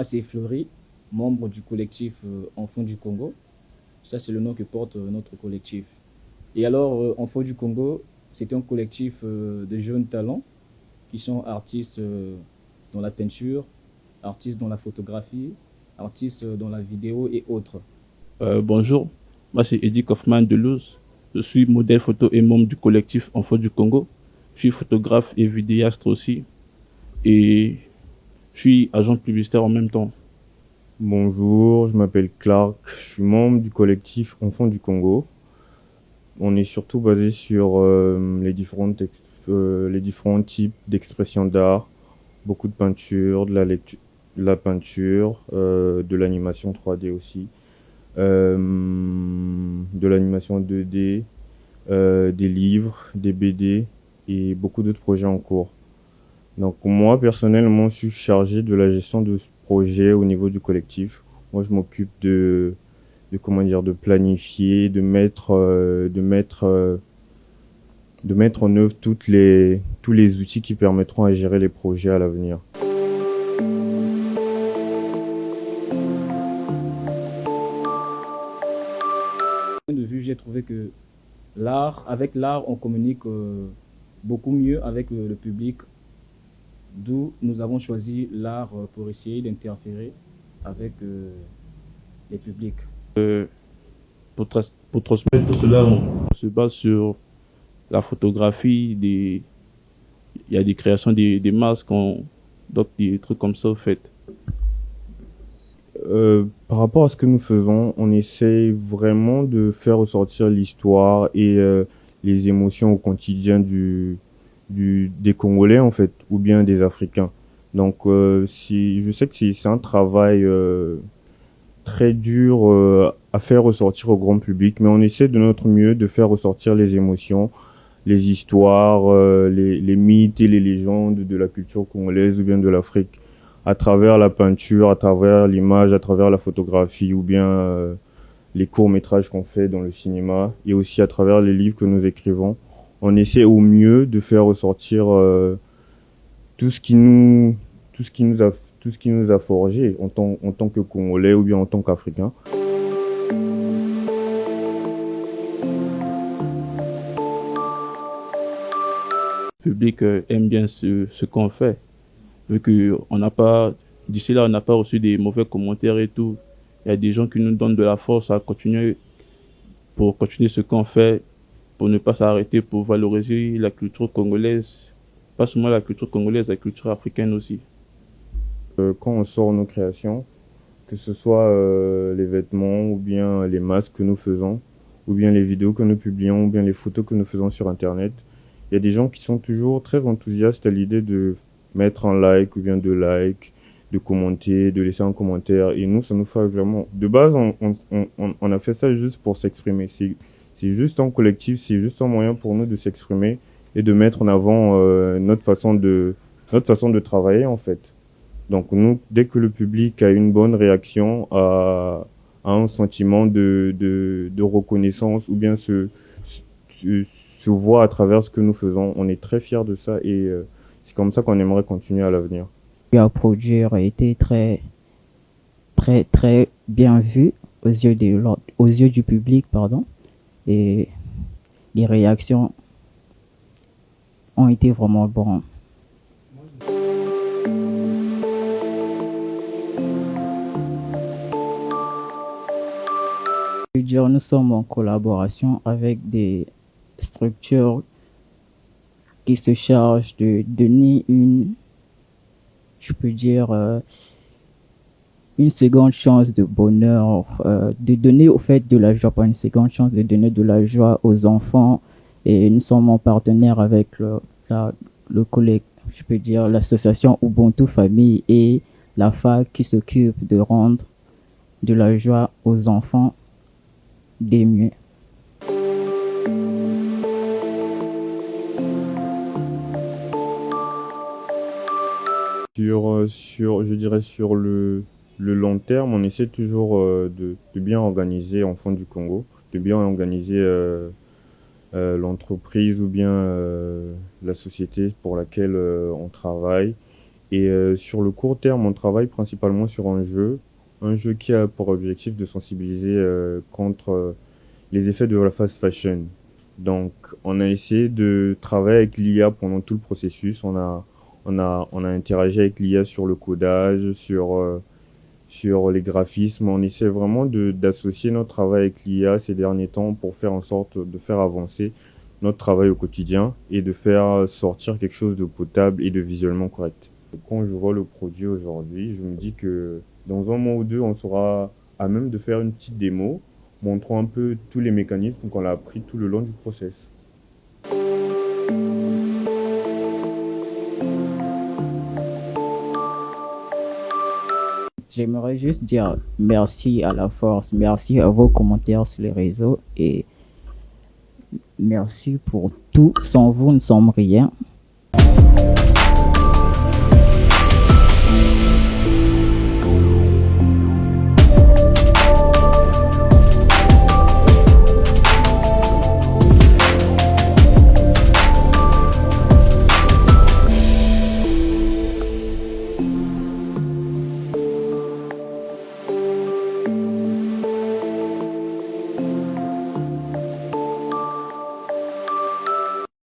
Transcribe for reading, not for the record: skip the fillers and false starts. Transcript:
Moi, c'est Fleury, membre du collectif Enfants du Congo. Ça, c'est le nom que porte notre collectif. Et alors, Enfants du Congo, c'est un collectif de jeunes talents qui sont artistes dans la peinture, artistes dans la photographie, artistes dans la vidéo et autres. Bonjour, moi c'est Eddie Kaufman de Luz. Je suis modèle photo et membre du collectif Enfants du Congo. Je suis photographe et vidéaste aussi. Et je suis agent publicitaire en même temps. Bonjour, je m'appelle Clark, je suis membre du collectif Enfants du Congo. On est surtout basé sur les différents types d'expression d'art, beaucoup de peinture, de la lecture, de la peinture, de l'animation 3D aussi, de l'animation 2D, des livres, des BD et beaucoup d'autres projets en cours. Donc moi personnellement, je suis chargé de la gestion de ce projet au niveau du collectif. Moi, je m'occupe de comment dire, de planifier, de mettre en œuvre tous les outils qui permettront à gérer les projets à l'avenir. Point de vue, j'ai trouvé que avec l'art, on communique beaucoup mieux avec le public, d'où nous avons choisi l'art pour essayer d'interférer avec les publics. Pour transmettre tout cela, on se base sur la photographie, il y a des créations des masques, donc des trucs comme ça au fait. Par rapport à ce que nous faisons, on essaie vraiment de faire ressortir l'histoire et les émotions au quotidien des Congolais en fait, ou bien des Africains. Donc, je sais que c'est un travail très dur à faire ressortir au grand public, mais on essaie de notre mieux de faire ressortir les émotions, les histoires, les mythes et les légendes de la culture congolaise ou bien de l'Afrique à travers la peinture, à travers l'image, à travers la photographie ou bien les courts-métrages qu'on fait dans le cinéma et aussi à travers les livres que nous écrivons. On essaie au mieux de faire ressortir tout ce qui nous, tout ce qui nous a forgé en tant que Congolais ou bien en tant qu'Africains. Le public aime bien ce qu'on fait. Vu que on n'a pas, d'ici là, on n'a pas reçu des mauvais commentaires et tout. Il y a des gens qui nous donnent de la force à continuer, pour continuer ce qu'on fait, pour ne pas s'arrêter, pour valoriser la culture congolaise. Pas seulement la culture congolaise, la culture africaine aussi. Quand on sort nos créations, que ce soit les vêtements ou bien les masques que nous faisons, ou bien les vidéos que nous publions, ou bien les photos que nous faisons sur Internet, il y a des gens qui sont toujours très enthousiastes à l'idée de mettre un like ou bien de commenter, de laisser un commentaire. Et nous, ça nous fait vraiment... De base, on a fait ça juste pour s'exprimer. C'est juste un collectif, c'est juste un moyen pour nous de s'exprimer et de mettre en avant notre façon de travailler en fait. Donc nous, dès que le public a une bonne réaction, a un sentiment de reconnaissance ou bien se voit à travers ce que nous faisons, on est très fiers de ça et c'est comme ça qu'on aimerait continuer à l'avenir. À produire a été très bien vu aux yeux du public, pardon, et les réactions ont été vraiment bonnes. Je veux dire, nous sommes en collaboration avec des structures qui se chargent de donner je peux dire, une seconde chance de bonheur, de donner au fait de la joie, pas une seconde chance, de donner de la joie aux enfants. Et nous sommes en partenaire avec le collègue, je peux dire, l'association Ubuntu Famille et la fac qui s'occupe de rendre de la joie aux enfants des mieux. Je dirais sur le long terme, on essaie toujours de bien organiser Enfants du Congo, de bien organiser l'entreprise ou bien la société pour laquelle on travaille Et sur le court terme, on travaille principalement sur un jeu qui a pour objectif de sensibiliser contre les effets de la fast fashion. Donc, on a essayé de travailler avec l'IA pendant tout le processus. On a interagi avec l'IA sur le codage, sur les graphismes. On essaie vraiment d'associer notre travail avec l'IA ces derniers temps pour faire en sorte de faire avancer notre travail au quotidien et de faire sortir quelque chose de potable et de visuellement correct. Quand je vois le produit aujourd'hui, je me dis que dans un mois ou deux, on sera à même de faire une petite démo montrant un peu tous les mécanismes qu'on a appris tout le long du process. J'aimerais juste dire merci à la force, merci à vos commentaires sur les réseaux et merci pour tout. Sans vous, nous ne sommes rien.